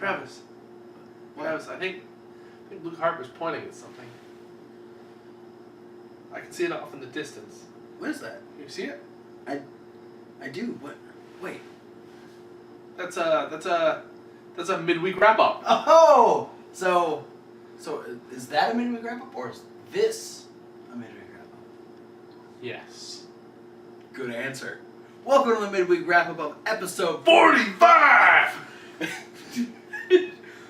Travis. What? Travis, I think Luke Harper's pointing at something. I can see it off in the distance. What is that? You see it? I do. What? Wait. That's a midweek wrap up. Oh! So is that a midweek wrap-up, or is this a midweek wrap-up? Yes. Good answer. Welcome to the midweek wrap-up of episode 45!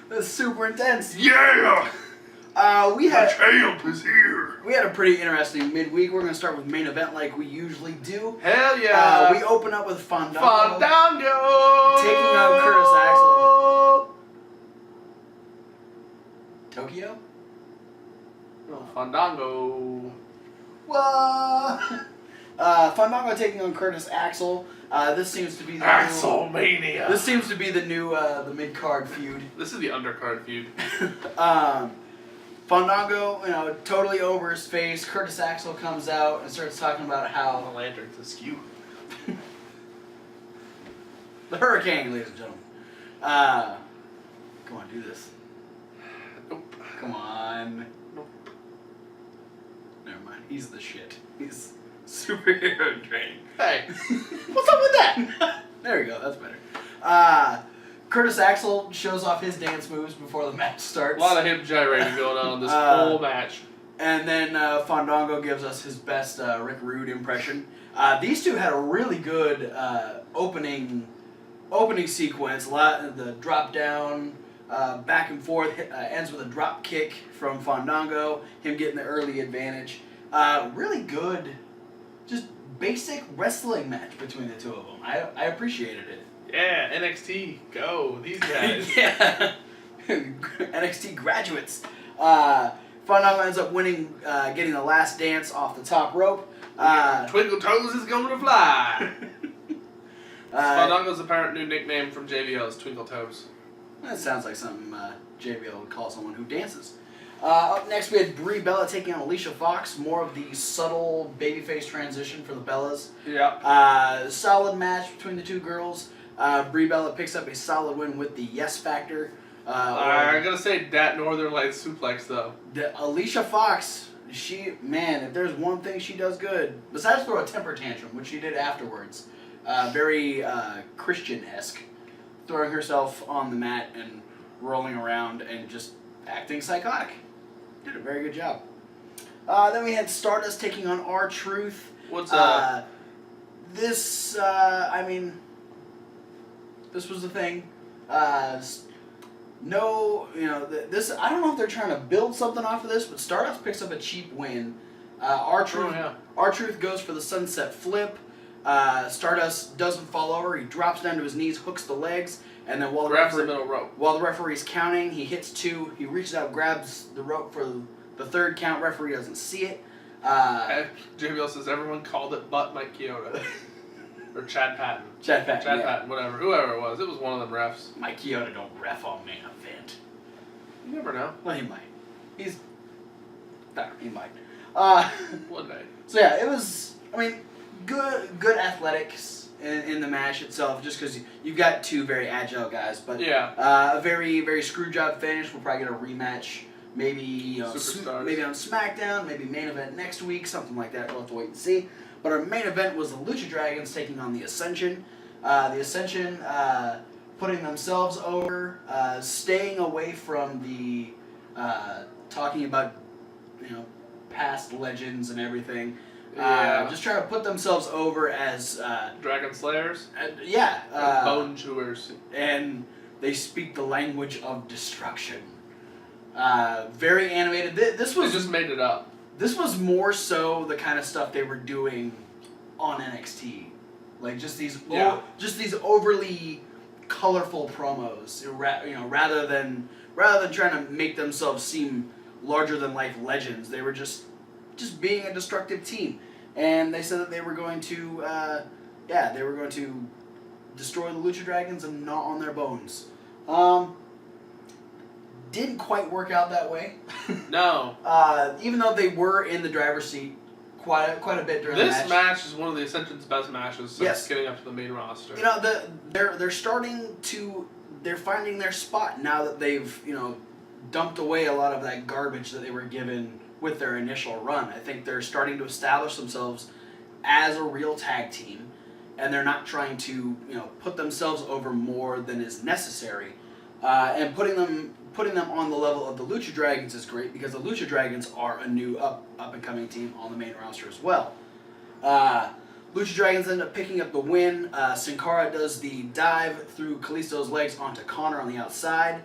That's super intense. Yeah! We had champ is here. We had a pretty interesting midweek. We're going to start with main event like we usually do. Hell yeah! We open up with Fandango. Taking on Curtis Axel. Tokyo? No, Fandango. What? Fandango taking on Curtis Axel. This seems to be the Axelmania. This seems to be the new the mid card feud. This is the undercard feud. Fandango, totally over his face. Curtis Axel comes out and starts talking about how The lantern's askew. the Hurricane, ladies and gentlemen. Come on, do this. Nope. Come on. Nope. Never mind. He's the shit. He's superhero training. Hey, what's up with that? There we go. That's better. Curtis Axel shows off his dance moves before the match starts. A lot of hip gyrating going on in this whole match. And then Fandango gives us his best Rick Rude impression. These two had a really good opening sequence. A lot the drop down, back and forth, ends with a drop kick from Fandango. Him getting the early advantage. Really good, just basic wrestling match between the two of them. I appreciated it. Yeah, NXT, go. These guys. Yeah. NXT graduates. Fandango ends up winning, getting the last dance off the top rope. Twinkle Toes is going to fly. Fandango's apparent new nickname from JBL is Twinkle Toes. That sounds like something JBL would call someone who dances. Up next, we had Brie Bella taking on Alicia Fox. More of the subtle babyface transition for the Bellas. Yeah. Solid match between the two girls. Brie Bella picks up a solid win with the Yes Factor. I'm going to say that Northern Lights suplex, though. Alicia Fox, if there's one thing she does good, besides throw a temper tantrum, which she did afterwards, very Christian-esque, throwing herself on the mat and rolling around and just acting psychotic. Did a very good job. Then we had Stardust taking on R-Truth. What's up? This was the thing. This I don't know if they're trying to build something off of this, but Stardust picks up a cheap win. R-Truth goes for the sunset flip. Stardust doesn't fall over. He drops down to his knees, hooks the legs, and then while the middle rope. While the referee's counting, he hits two. He reaches out, grabs the rope for the third count. Referee doesn't see it. JBL says everyone called it Butt Mike Chioda. Or Chad Patton. Chad Patton, whatever. Whoever it was one of them refs. Mike Chioda don't ref on main event. You never know. Well, he might. He might. One day. So yeah, it was, good athletics in the match itself, just because you've got two very agile guys. But yeah. A very, very screw job finish. We'll probably get a rematch. Maybe maybe on SmackDown, maybe main event next week, something like that. We'll have to wait and see. But our main event was the Lucha Dragons taking on the Ascension. The Ascension putting themselves over, staying away from the talking about past legends and everything. Yeah. Just trying to put themselves over as Dragon Slayers. Bone chewers. And they speak the language of destruction. Very animated. This was They just made it up. This was more so the kind of stuff they were doing on NXT, like just these overly colorful promos. Rather than trying to make themselves seem larger than life legends, they were just being a destructive team. And they said that they were going to destroy the Lucha Dragons and gnaw on their bones. Didn't quite work out that way. No. Even though they were in the driver's seat quite a bit during the match. This match is one of the Ascension's best matches since getting up to the main roster. They're starting to they're finding their spot now that they've, dumped away a lot of that garbage that they were given with their initial run. I think they're starting to establish themselves as a real tag team, and they're not trying to, put themselves over more than is necessary. And putting them on the level of the Lucha Dragons is great, because the Lucha Dragons are a new up and coming team on the main roster as well. Lucha Dragons end up picking up the win. Sin Cara does the dive through Kalisto's legs onto Connor on the outside.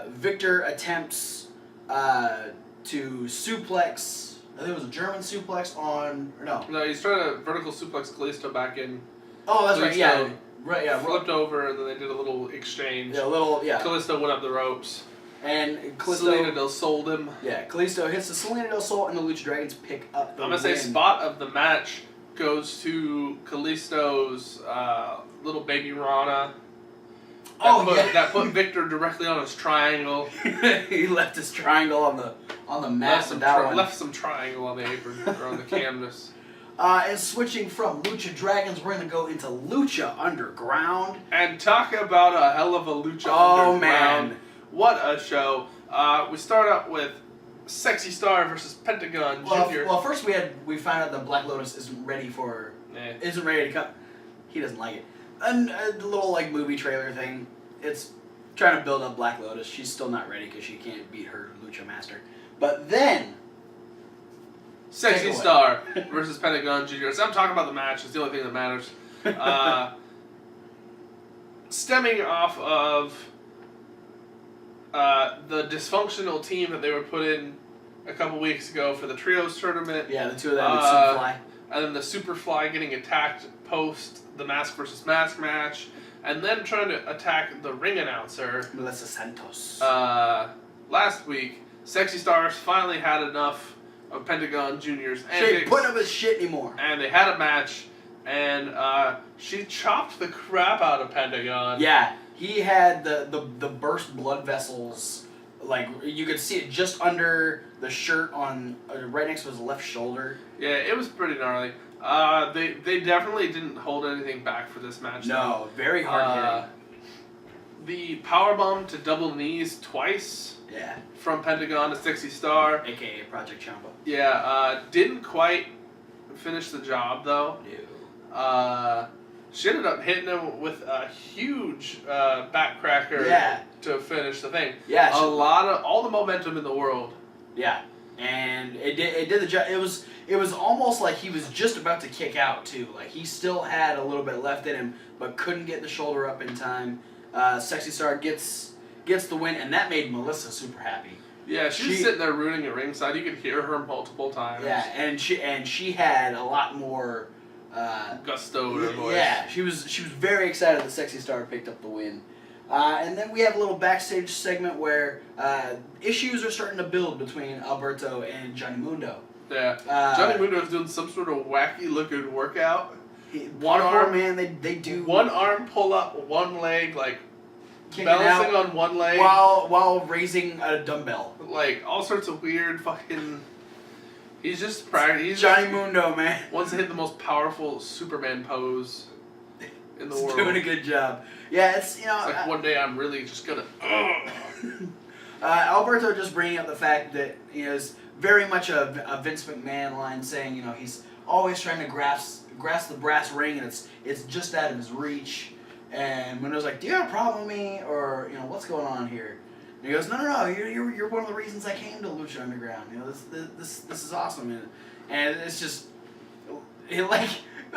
Victor attempts to suplex. I think it was a German suplex on. Or no. No, he's trying to vertical suplex Kalisto back in. Oh, that's right. Yeah. Right, yeah. Flipped over, and then they did a little exchange. Yeah, Kalisto went up the ropes. And Kalisto, Selena Del Sold him. Yeah, Kalisto hits the Selena Del Sol, and the Lucha Dragons pick up the I'm going to say spot of the match goes to Kalisto's little baby Rana. That put Victor directly on his triangle. He left his triangle on the mat. Left some triangle on the apron or on the canvas. And switching from Lucha Dragons, we're going to go into Lucha Underground. And talk about a hell of a Lucha Underground. Man. What a show. We start out with Sexy Star versus Pentagon Jr. Well, first we found out that Black Lotus isn't ready to come. He doesn't like it. And a little movie trailer thing. It's trying to build up Black Lotus. She's still not ready because she can't beat her Lucha Master. But then Sexy Star versus Pentagon Jr. So I'm talking about the match. It's the only thing that matters. Stemming off of the dysfunctional team that they were put in a couple weeks ago for the Trios tournament. Yeah, the two of them with Superfly. And then the Superfly getting attacked post the Mask versus Mask match. And then trying to attack the ring announcer. Melissa Santos. Last week, Sexy Stars finally had enough of Pentagon Jr.'s antics. She ain't putting up his shit anymore. And they had a match, and she chopped the crap out of Pentagon. Yeah, he had the burst blood vessels. You could see it just under the shirt on right next to his left shoulder. Yeah, it was pretty gnarly. They definitely didn't hold anything back for this match. No, very hard hitting. The powerbomb to double knees twice. Yeah. From Pentagon to Sexy Star. AKA Project Champa. Yeah, didn't quite finish the job though. No. She ended up hitting him with a huge backcracker to finish the thing. Yeah. All the momentum in the world. Yeah. And it did the job. It was almost like he was just about to kick out too. He still had a little bit left in him, but couldn't get the shoulder up in time. Sexy Star gets the win, and that made Melissa super happy. Yeah, she was sitting there rooting at ringside. You could hear her multiple times. Yeah, and she had a lot more gusto in her voice. Yeah, she was very excited that Sexy Star picked up the win. And then we have a little backstage segment where issues are starting to build between Alberto and Johnny Mundo. Yeah, Johnny Mundo is doing some sort of wacky looking workout. One arm, man, they do one arm pull up, one leg balancing on one leg while raising a dumbbell. All sorts of weird fucking. He's just practicing. Johnny Mundo, man. Wants to hit the most powerful Superman pose in the world. He's doing a good job. Yeah, it's one day I'm really just gonna. Alberto just bringing up the fact that is very much a Vince McMahon line, saying he's always trying to grasp the brass ring, and it's just out of his reach. And Mundo's like, "Do you have a problem with me, or what's going on here?" And he goes, "No, you're one of the reasons I came to Lucha Underground. This is awesome." And it's just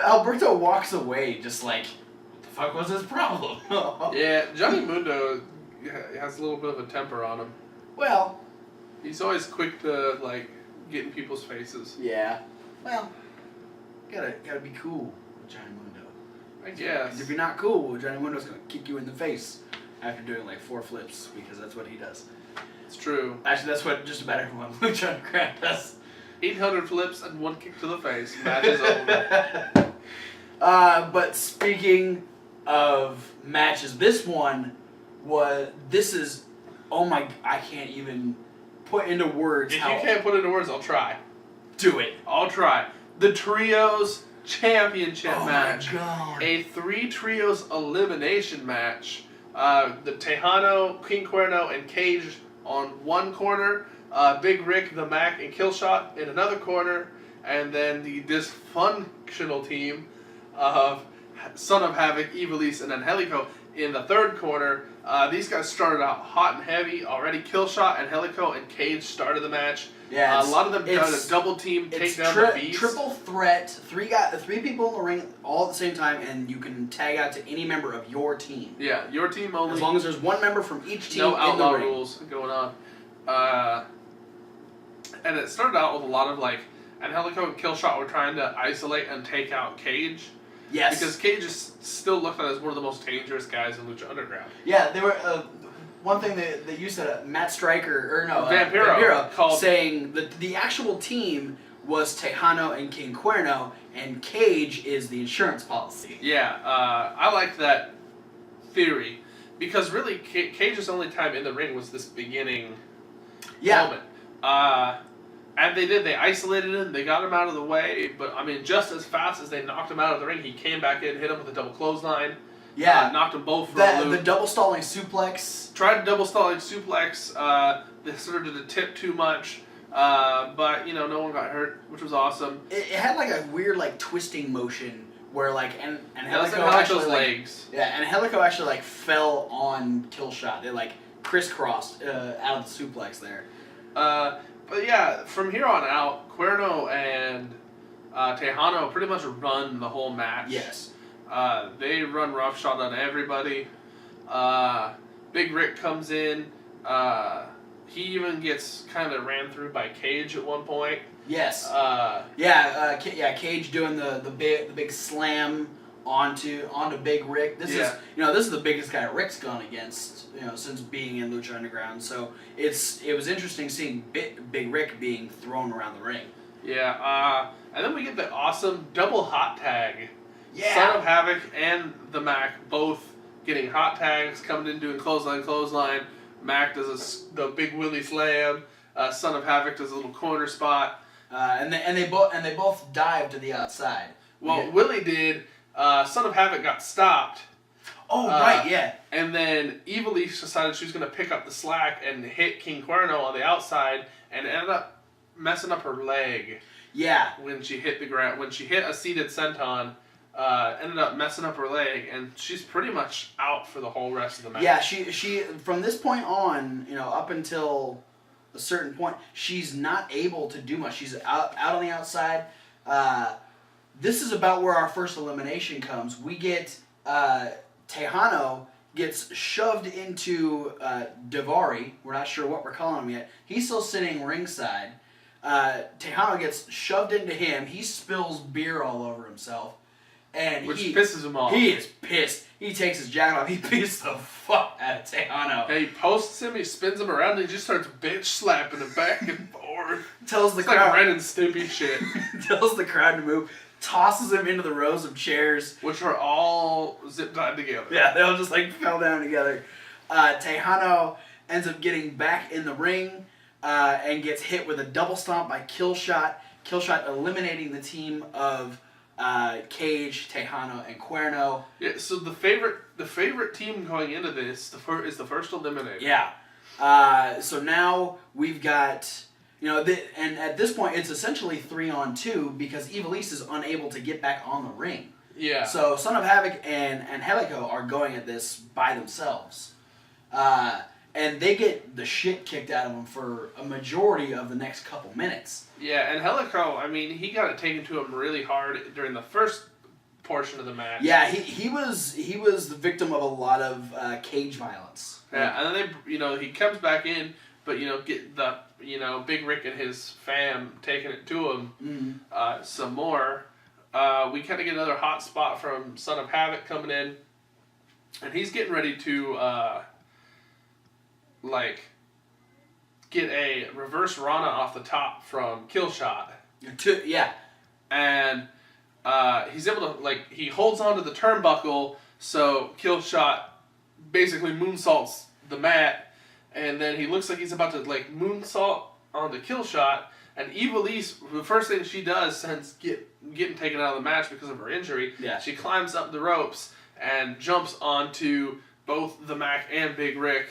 Alberto walks away, just what the fuck was his problem? Yeah, Johnny Mundo has a little bit of a temper on him. Well, he's always quick to get in people's faces. Yeah. Well, gotta be cool with Johnny Mundo. I guess. If you're not cool, Johnny Mundo's gonna kick you in the face after doing 4 flips, because that's what he does. It's true. Actually, that's what just about everyone Lucha Underground does. 800 flips and 1 kick to the face. Match is over. But speaking of matches, this is, oh my, I can't even put into words. If you can't put into words, I'll try. Do it. I'll try. The Trios Championship match. Oh my God. A 3 Trios elimination match The Tejano, King Cuerno, and Cage on one corner. Big Rick, the Mac, and Killshot in another corner. And then the dysfunctional team of Son of Havoc, Ivelisse, and Angelico in the third corner. These guys started out hot and heavy already. Killshot, Angelico, and Cage started the match. Yeah, a lot of them got a double team, take down the Beast. Triple threat, three people in the ring all at the same time, and you can tag out to any member of your team. Yeah, your team only. As long as there's one member from each team no in the outlaw ring. rules going on. And it started out with a lot of like Angelico and Killshot were trying to isolate and take out Cage. Yes. Because Cage is still looked at as one of the most dangerous guys in Lucha Underground. Yeah, they were. One thing that you said, Matt Stryker, or no, Vampiro called, saying that the actual team was Tejano and King Cuerno, and Cage is the insurance policy. Yeah, I liked that theory because really Cage's only time in the ring was this beginning moment. And they isolated him, they got him out of the way, but I mean, just as fast as they knocked him out of the ring, he came back in, hit him with a double clothesline. Yeah, knocked them both for a loop. The double stalling suplex. Tried double stalling suplex. They started to tip too much, but no one got hurt, which was awesome. It had like a weird like twisting motion where like Angelico actually legs. Yeah, and Angelico actually like fell on Killshot. They like crisscrossed out of the suplex there. But yeah, from here on out, Cuerno and Tejano pretty much run the whole match. Yes. They run roughshod on everybody. Big Rick comes in. He even gets kind of ran through by Cage at one point. Yes. Cage doing the big slam onto Big Rick. This is the biggest guy Rick's gone against since being in Lucha Underground. So it was interesting seeing Big Rick being thrown around the ring. Yeah. And then we get the awesome double hot tag. Yeah. Son of Havoc and the Mac both getting hot tags, coming in doing clothesline. Mac does the big Willie slam. Son of Havoc does a little corner spot. And they both dive to the outside. Well, Willie did. Son of Havoc got stopped. Oh right, yeah. And then Ivelisse decided she was going to pick up the slack and hit King Cuerno on the outside, and ended up messing up her leg. Yeah. When she hit the ground, when she hit a seated senton. Ended up messing up her leg, and she's pretty much out for the whole rest of the match. Yeah, she from this point on, up until a certain point, she's not able to do much. She's out on the outside. This is about where our first elimination comes. We get Tejano gets shoved into Daivari. We're not sure what we're calling him yet. He's still sitting ringside. Tejano gets shoved into him. He spills beer all over himself. Which pisses him off. He is pissed. He takes his jacket off. He beats the fuck out of Tejano. And he posts him, he spins him around, and he just starts bitch slapping him back and forth. Tells the it's crowd. Like Ren and Stimpy shit. Tells the crowd to move. Tosses him into the rows of chairs. Which are all zip-tied together. Yeah, they all just fell down together. Tejano ends up getting back in the ring and gets hit with a double stomp by Killshot. Killshot eliminating the team of Cage, Tejano, and Cuerno. Yeah, so the favorite team going into this is the first eliminated. Yeah. So now we've got, and at this point it's essentially 3-on-2 because Ivelisse is unable to get back on the ring. Yeah. So Son of Havoc and Angelico are going at this by themselves. And they get the shit kicked out of them for a majority of the next couple minutes. Yeah, and Angelico, he got it taken to him really hard during the first portion of the match. Yeah, he was the victim of a lot of cage violence. Yeah, and then he comes back in, but get the Big Rick and his fam taking it to him some more. We kind of get another hot spot from Son of Havoc coming in, and he's getting ready to get a reverse Rana off the top from Killshot. Yeah. And he's able to, he holds onto the turnbuckle, so Killshot basically moonsaults the mat, and then he looks like he's about to, moonsault onto Killshot, and Ivelisse, the first thing she does since getting taken out of the match because of her injury, yeah. she climbs up the ropes and jumps onto both the Mac and Big Rick.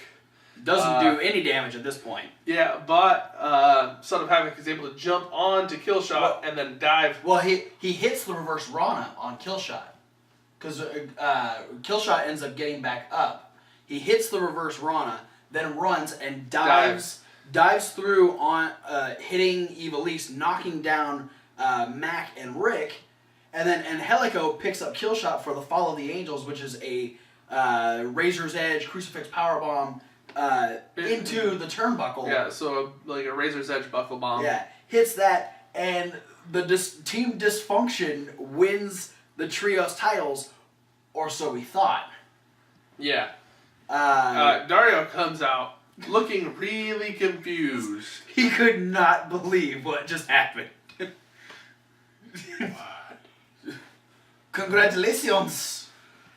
Doesn't do any damage at this point. Yeah, but Son of Havoc is able to jump on to Killshot and then dive. Well, he hits the reverse Rana on Killshot. Because Killshot ends up getting back up. He hits the reverse Rana, then runs and dives through on hitting Ivelisse, knocking down Mac and Rick. And then Angelico picks up Killshot for the Fall of the Angels, which is a Razor's Edge Crucifix Powerbomb into the turnbuckle. Yeah, so like a Razor's Edge buckle bomb. Yeah, hits that, and the Team Dysfunction wins the Trios titles, or so we thought. Yeah. Dario comes out looking really confused. He could not believe what just happened. Congratulations.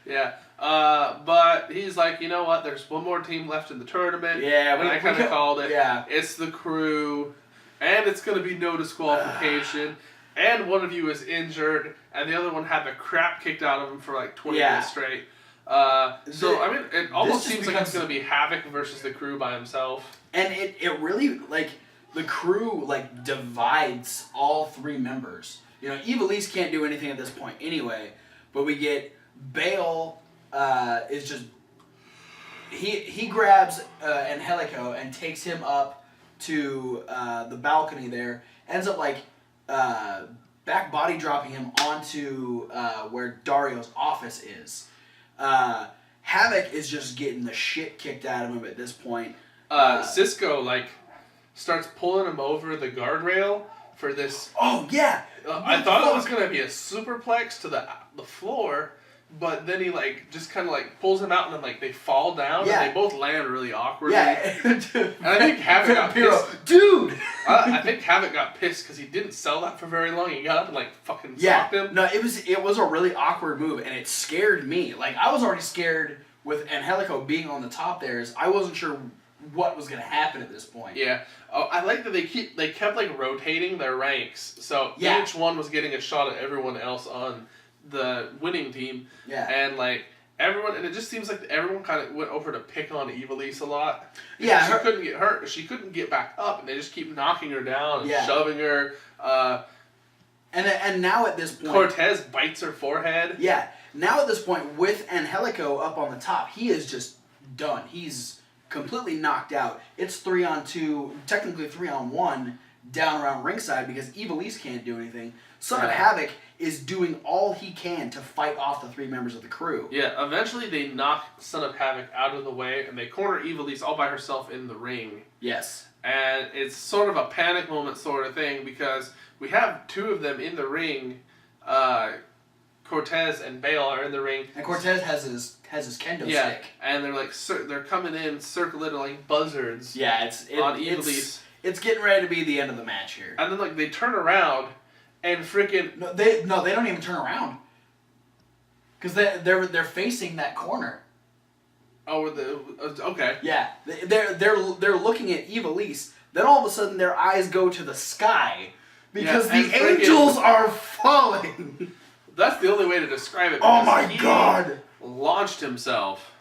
Yeah. But he's like, you know what? There's one more team left in the tournament. Yeah, I kind of called it. Yeah. It's the Crew, and it's going to be no disqualification. And one of you is injured, and the other one had the crap kicked out of him for like 20 minutes straight. So, I mean, it almost seems like it's going to be Havoc versus the Crew by himself. And it really, like, the Crew, like, divides all three members. You know, Ivelisse can't do anything at this point anyway, but we get Bale is just... He grabs Angelico and takes him up to the balcony there, ends up, like, back body dropping him onto where Dario's office is. Havoc is just getting the shit kicked out of him at this point. Cisco, like, starts pulling him over the guardrail for this... Oh, yeah! I thought it was going to be a superplex to the floor, but then he, like, just kind of, like, pulls him out and then, like, they fall down and they both land really awkwardly. Yeah. And I think Havoc got pissed. Dude! I think Havoc got pissed because he didn't sell that for very long. He got up and, like, fucking socked him. No, it was a really awkward move, and it scared me. Like, I was already scared with Angelico being on the top there. I wasn't sure what was going to happen at this point. Yeah. Oh, I like that they kept, like, rotating their ranks. So each one was getting a shot at everyone else on the winning team. Yeah. And, like, everyone, and it just seems like everyone kind of went over to pick on Ivelisse a lot. Yeah. She couldn't get hurt. She couldn't get back up, and they just keep knocking her down and shoving her. And now at this point... Cortez bites her forehead. Yeah. Now at this point, with Angelico up on the top, he is just done. He's completely knocked out. It's 3-on-2, technically 3-on-1, down around ringside because Ivelisse can't do anything. Son of Havoc is doing all he can to fight off the three members of the Crew. Yeah, eventually they knock Son of Havoc out of the way and they corner Ivelisse all by herself in the ring. Yes. And it's sort of a panic moment sort of thing because we have two of them in the ring. Cortez and Bale are in the ring. And Cortez has his kendo stick. And they're like they're coming in, circling like buzzards. Yeah, on Ivelisse. It's getting ready to be the end of the match here. And then like they turn around and freaking they don't even turn around. Because they're facing that corner. Oh, okay. Yeah, they're looking at Ivelisse. Then all of a sudden their eyes go to the sky because the angels are falling. That's the only way to describe it. Oh my god! Launched himself.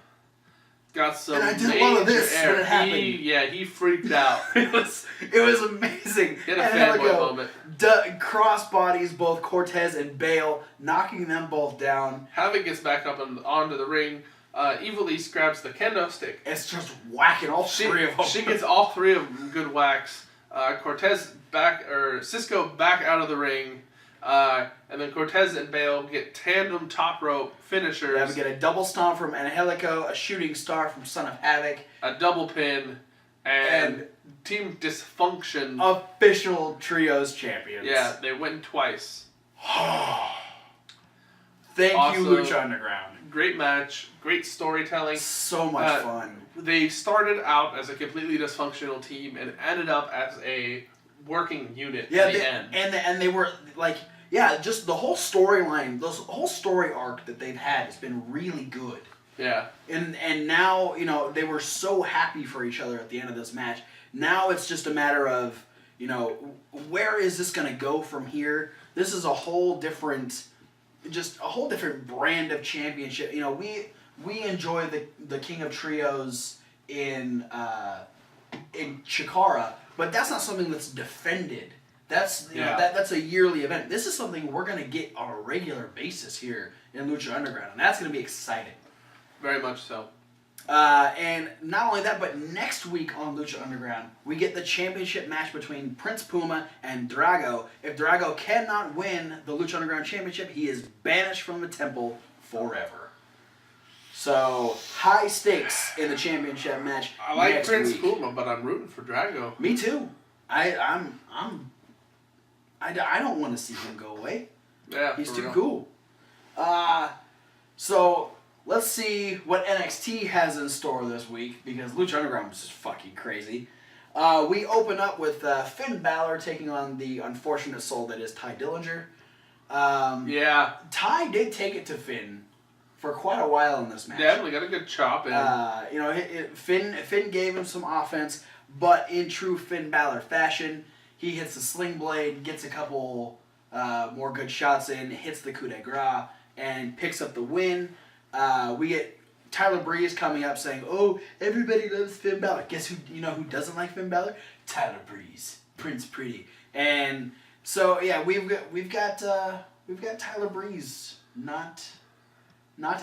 Got some. And I did one of this when it happened. He freaked out. it was amazing. He had a fanboy moment. Cross bodies both Cortez and Bale, knocking them both down. Havoc gets back up and onto the ring. Ivelisse grabs the kendo stick. It's just whacking all three of them. She gets all three of them good whacks. Cisco back out of the ring. And then Cortez and Bale get tandem top rope finishers. Yeah, we get a double stomp from Angelico, a shooting star from Son of Havoc, a double pin, and Team Dysfunction. Official Trios champions. Yeah, they win twice. Thank you, Lucha Underground. Great match, great storytelling. So much fun. They started out as a completely dysfunctional team and ended up as a working unit at the end. And they were like, just the whole storyline, the whole story arc that they've had has been really good. Yeah. And now, they were so happy for each other at the end of this match. Now it's just a matter of, where is this going to go from here? This is a whole different brand of championship. we enjoy the King of Trios in Chikara, but that's not something that's defended. That's you know, that's a yearly event. This is something we're gonna get on a regular basis here in Lucha Underground, and that's gonna be exciting. Very much so. And not only that, but next week on Lucha Underground, we get the championship match between Prince Puma and Drago. If Drago cannot win the Lucha Underground championship, he is banished from the temple forever. So high stakes in the championship match. I like next Prince week. Puma, but I'm rooting for Drago. Me too. I don't want to see him go away. Yeah, he's too real. cool. So let's see what NXT has in store this week, because Lucha Underground was just fucking crazy. We open up with Finn Balor taking on the unfortunate soul that is Ty Dillinger. Ty did take it to Finn for quite a while in this match. Yeah, we got a good chop in. Finn gave him some offense, but in true Finn Balor fashion, he hits the sling blade, gets a couple more good shots in, hits the coup de grace, and picks up the win. We get Tyler Breeze coming up saying, "Oh, everybody loves Finn Balor." Guess who doesn't like Finn Balor? Tyler Breeze, Prince Pretty. And so yeah, we've got Tyler Breeze not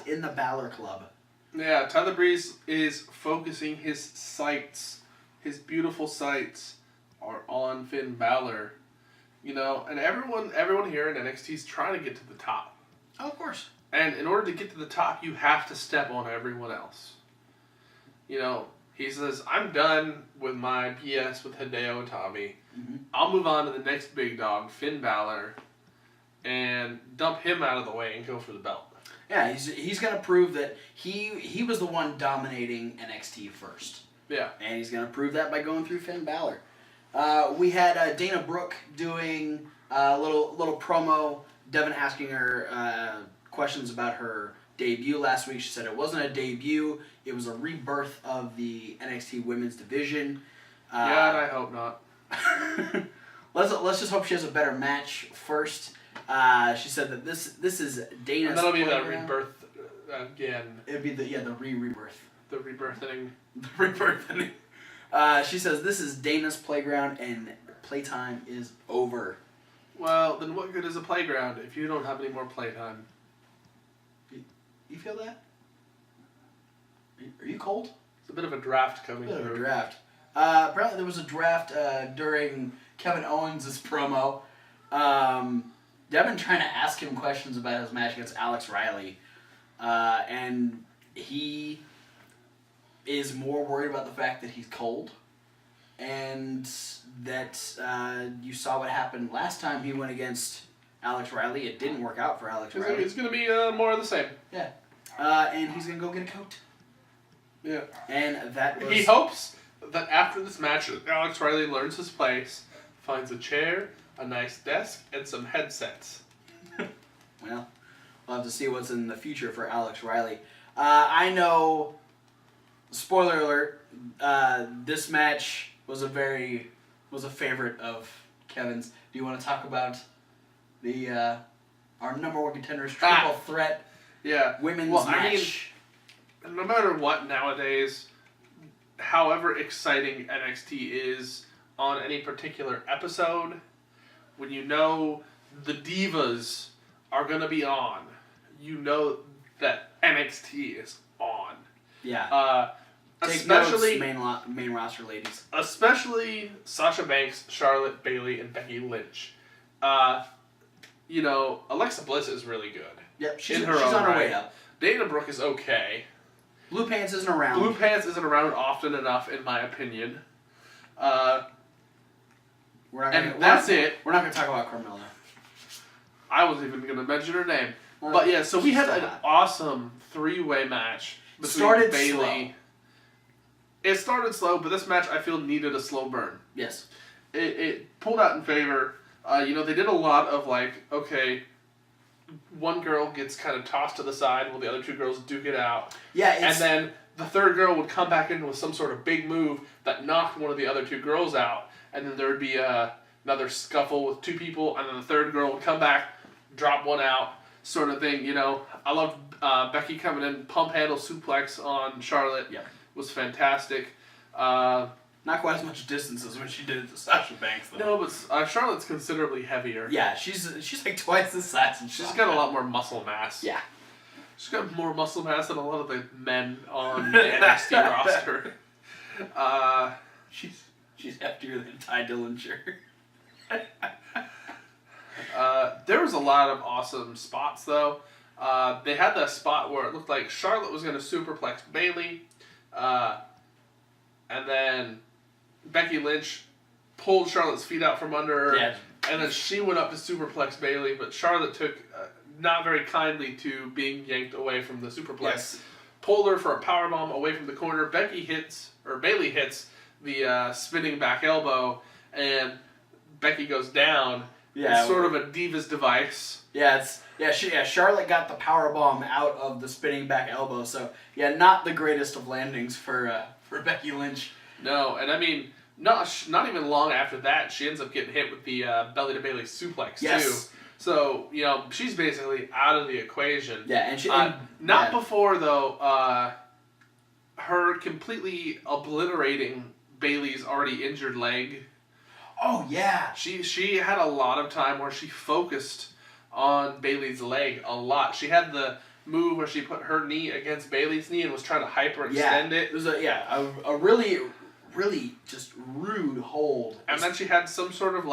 in the Balor Club. Yeah, Tyler Breeze is focusing his sights, his beautiful sights, are on Finn Balor. And everyone here in NXT is trying to get to the top. Oh, of course. And in order to get to the top, you have to step on everyone else. He says, "I'm done with my BS with Hideo Itami. Mm-hmm. I'll move on to the next big dog, Finn Balor, and dump him out of the way and go for the belt." Yeah, he's gonna prove that he was the one dominating NXT first. Yeah. And he's gonna prove that by going through Finn Balor. We had Dana Brooke doing a little promo. Devin asking her questions about her debut last week. She said it wasn't a debut; it was a rebirth of the NXT Women's Division. Yeah, and I hope not. Let's just hope she has a better match first. She said that this is Dana's. And that'll be the rebirth again. It'd be the rebirth. The rebirthing. The rebirthing. She says this is Dana's playground and playtime is over. Well, then what good is a playground if you don't have any more playtime? You feel that? Are you cold? It's a bit of a draft coming through. A bit of a draft. Apparently there was a draft during Kevin Owens' promo. Devin trying to ask him questions about his match against Alex Riley. And he is more worried about the fact that he's cold. And that you saw what happened last time he went against Alex Riley. It didn't work out for Alex Riley. It's going to be more of the same. Yeah. And he's going to go get a coat. Yeah. And that was... He hopes that after this match, Alex Riley learns his place, finds a chair, a nice desk, and some headsets. Well, we'll have to see what's in the future for Alex Riley. I know, spoiler alert, this match was a favorite of Kevin's. Do you want to talk about our number one contenders triple threat women's match? I mean, no matter what nowadays, however exciting NXT is on any particular episode, when you know the divas are going to be on, you know that NXT is on. Yeah. Especially notes, main roster ladies. Especially Sasha Banks, Charlotte, Bayley, and Becky Lynch. Alexa Bliss is really good. Yep, she's on her way up. Dana Brooke is okay. Blue Pants isn't around. Blue Pants isn't around often enough, in my opinion. We're not going to talk about Carmella. I wasn't even going to mention her name. But yeah, so we had an awesome three-way match between Bayley. It started slow, but this match I feel needed a slow burn. Yes. It pulled out in favor. They did a lot of one girl gets kind of tossed to the side while the other two girls duke it out. Yeah, and then the third girl would come back in with some sort of big move that knocked one of the other two girls out, and then there would be another scuffle with two people, and then the third girl would come back, drop one out, sort of thing. I loved Becky coming in, pump handle suplex on Charlotte was fantastic. Not quite as much distance as when she did it to Sasha Banks, though. No, but Charlotte's considerably heavier. Yeah, she's like twice the size. She's got a lot more muscle mass. Yeah. She's got more muscle mass than a lot of the men on the NXT roster. She's heftier than Ty Dillinger. There was a lot of awesome spots, though. They had that spot where it looked like Charlotte was going to superplex Bayley, and then Becky Lynch pulled Charlotte's feet out from under her, and then she went up to superplex Bayley, but Charlotte took not very kindly to being yanked away from the superplex. Pulled her for a powerbomb away from the corner. Bayley hits the spinning back elbow, and Becky goes down. Yeah, it's sort of a Divas device. Charlotte got the powerbomb out of the spinning back elbow, so not the greatest of landings for Becky Lynch. No, and I mean, not even long after that, she ends up getting hit with the belly to Bayley suplex too. So she's basically out of the equation. Yeah, and she before though. Her completely obliterating Bayley's already injured leg. Oh yeah. She had a lot of time where she focused on Bayley's leg a lot. She had the move where she put her knee against Bayley's knee and was trying to hyperextend it. It was a really, really just rude hold. And then she had some sort of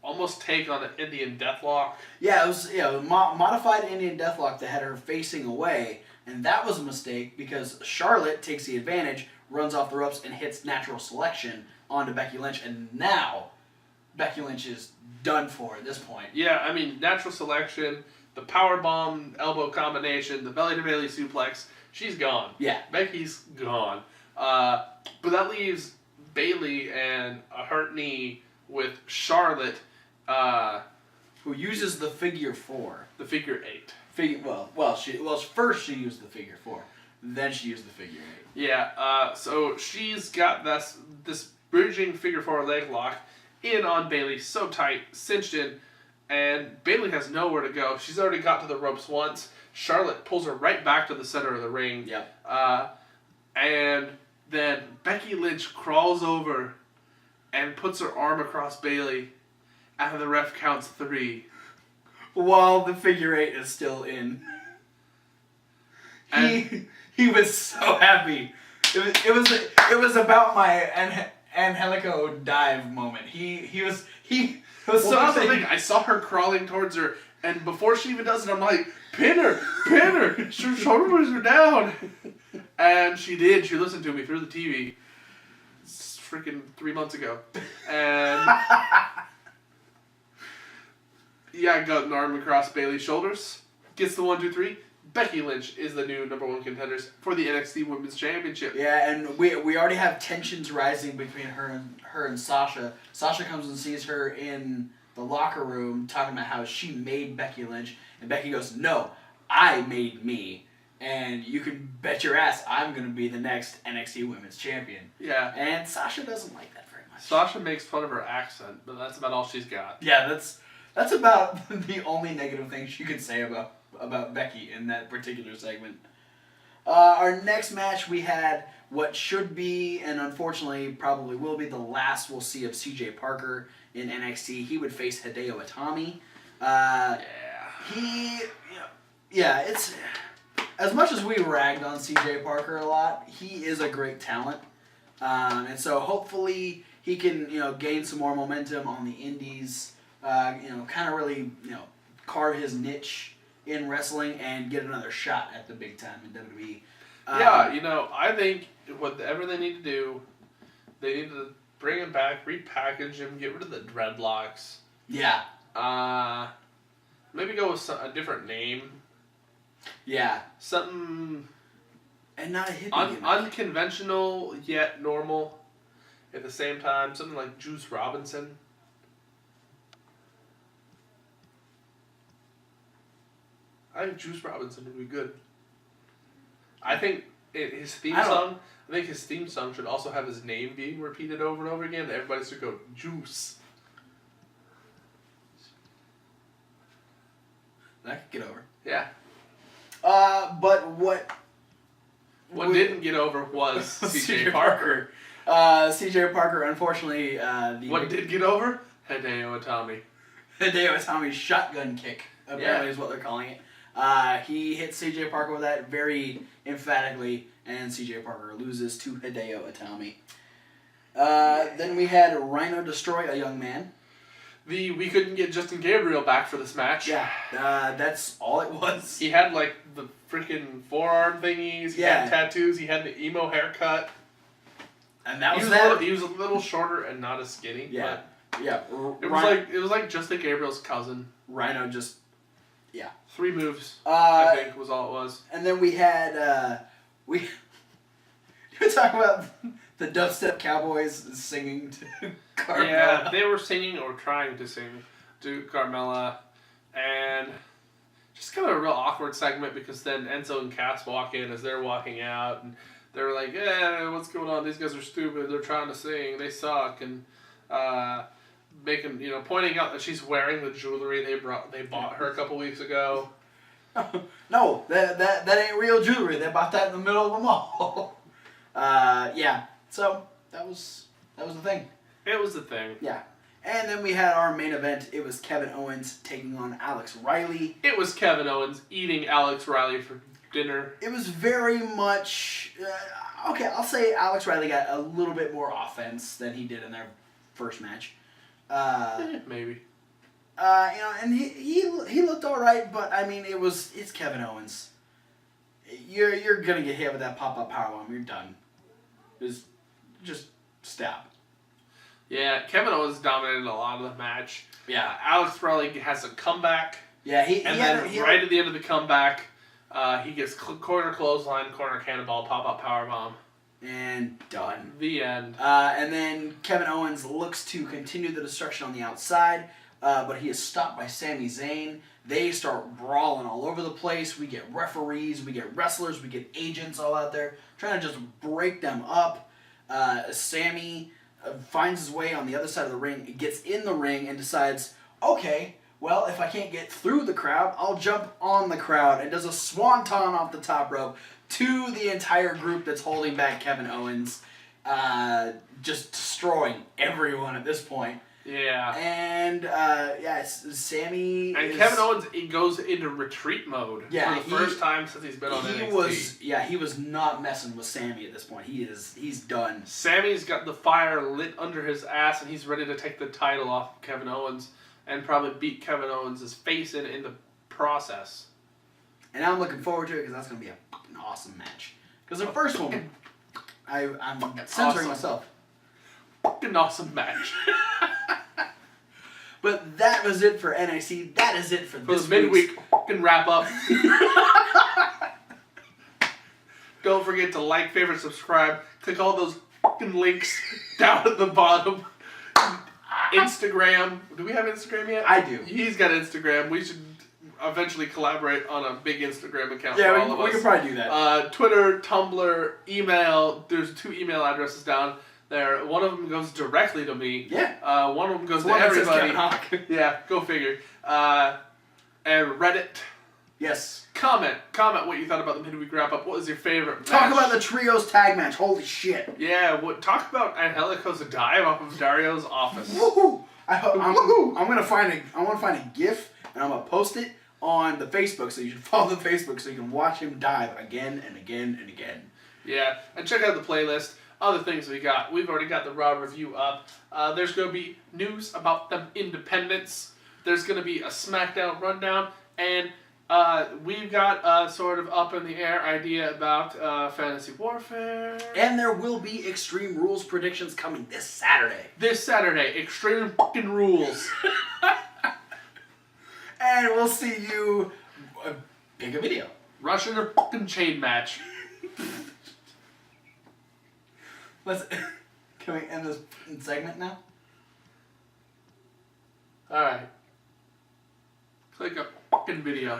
almost take on an Indian Deathlock. Yeah, it was modified Indian Deathlock that had her facing away, and that was a mistake because Charlotte takes the advantage, runs off the ropes, and hits Natural Selection onto Becky Lynch, and now Becky Lynch is done for at this point. Yeah, I mean, Natural Selection, the powerbomb elbow combination, the belly to Bayley suplex, she's gone. Yeah. Becky's gone. But that leaves Bayley and a hurt knee with Charlotte, who uses the figure 4. The figure 8. First she used the figure 4, then she used the figure 8. Yeah, so she's got this bridging figure 4 leg lock in on Bayley, so tight, cinched in, and Bayley has nowhere to go. She's already got to the ropes once. Charlotte pulls her right back to the center of the ring. Yep. And then Becky Lynch crawls over and puts her arm across Bayley, and the ref counts 3. While the figure 8 is still in. He was so happy. It was about my Angelico dive moment. He was so that's the thing. I saw her crawling towards her, and before she even does it, I'm like, pin her, her shoulders are down. And she did. She listened to me through the TV. It's freaking 3 months ago. And got an arm across Bayley's shoulders. Gets the 1, 2, 3. Becky Lynch is the new number 1 contenders for the NXT Women's Championship. Yeah, and we already have tensions rising between her and Sasha. Sasha comes and sees her in the locker room talking about how she made Becky Lynch, and Becky goes, "No, I made me, and you can bet your ass I'm going to be the next NXT Women's Champion." Yeah. And Sasha doesn't like that very much. Sasha makes fun of her accent, but that's about all she's got. Yeah, that's about the only negative thing she could say about Becky in that particular segment. Our next match, we had what should be, and unfortunately probably will be, the last we'll see of CJ Parker in NXT. He would face Hideo Itami. It's as much as we ragged on CJ Parker a lot, he is a great talent. And so hopefully he can, gain some more momentum on the indies, kind of really, carve his niche in wrestling and get another shot at the big time in WWE. I think whatever they need to do, they need to bring him back, repackage him, get rid of the dreadlocks. Yeah. Maybe go with a different name. Yeah. Something... And not a hippie unconventional, yet normal at the same time. Something like Juice Robinson. I think Juice Robinson would be good. I think his theme song should also have his name being repeated over and over again. Everybody should go, Juice. That could get over. Yeah. But what didn't get over was C.J. Parker. C.J. Parker, unfortunately, What did get over? Hideo Itami. Hideo Itami's shotgun kick, apparently is what they're calling it. He hits C.J. Parker with that very emphatically, and C.J. Parker loses to Hideo Itami. Then we had Rhino destroy a young man. We couldn't get Justin Gabriel back for this match. Yeah, that's all it was. He had like the freaking forearm thingies. He had tattoos. He had the emo haircut. And that was that. He was a little shorter and not as skinny. Yeah, yeah. It was like Justin Gabriel's cousin. Rhino just, 3 moves. I think was all it was. And then we had you talk about the Dubstep Cowboys singing to Carmella. Yeah, they were singing or trying to sing to Carmella, and just kind of a real awkward segment because then Enzo and Cass walk in as they're walking out, and they're like, "Yeah, what's going on? These guys are stupid. They're trying to sing. They suck." And pointing out that she's wearing the jewelry they bought her a couple weeks ago. No, that ain't real jewelry. They bought that in the middle of the mall. So that was the thing. It was the thing. Yeah. And then we had our main event. It was Kevin Owens taking on Alex Riley. It was Kevin Owens eating Alex Riley for dinner. It was very much... okay, I'll say Alex Riley got a little bit more offense than he did in their first match. Maybe. And he looked all right, but I mean, it's Kevin Owens. You're gonna get hit with that pop-up powerbomb. You're done. Just stop. Yeah, Kevin Owens dominated a lot of the match. Yeah, Alex Riley has a comeback. Yeah, right at the end of the comeback, he gets corner clothesline, corner cannonball, pop-up powerbomb. And done. The end. And then Kevin Owens looks to continue the destruction on the outside, but he is stopped by Sami Zayn. They start brawling all over the place. We get referees, we get wrestlers, we get agents all out there trying to just break them up. Sami finds his way on the other side of the ring, gets in the ring, and decides, okay, well, if I can't get through the crowd, I'll jump on the crowd, and does a swanton off the top rope to the entire group that's holding back Kevin Owens, just destroying everyone at this point. Yeah. And, Sami and Kevin Owens goes into retreat mode for the first time since he's been on NXT. He was not messing with Sami at this point. He's done. Sami's got the fire lit under his ass, and he's ready to take the title off of Kevin Owens and probably beat Kevin Owens' face in the process. And I'm looking forward to it because that's going to be a fucking awesome match. Because the first one, I'm censoring myself. Fucking awesome match. But that was it for NXT. That is it for this midweek fucking wrap up. Don't forget to like, favorite, subscribe. Click all those fucking links down at the bottom. Instagram. Do we have Instagram yet? I do. He's got Instagram. We should eventually collaborate on a big Instagram account for all of us. We can probably do that. Twitter, Tumblr, email. There's 2 email addresses down there. One of them goes directly to me. Yeah. One of them goes to everybody. Yeah, go figure. And Reddit. Yes. Comment what you thought about the midweek wrap up. What was your favorite match? Talk about the trios tag match. Holy shit. Yeah. Talk about Angelico's dive off of Dario's office. Woohoo! I'm gonna find a GIF and I'm gonna post it on the Facebook, so you should follow the Facebook so you can watch him dive again and again and again. Yeah, and check out the playlist. Other things we got. We've already got the Raw review up. There's going to be news about them independents. There's going to be a SmackDown rundown. And we've got a sort of up in the air idea about Fantasy Warfare. And there will be Extreme Rules predictions coming this Saturday. Extreme fucking Rules. And we'll see you pick a video. Russian or fucking chain match. Can we end this segment now? Alright. Click a fucking video.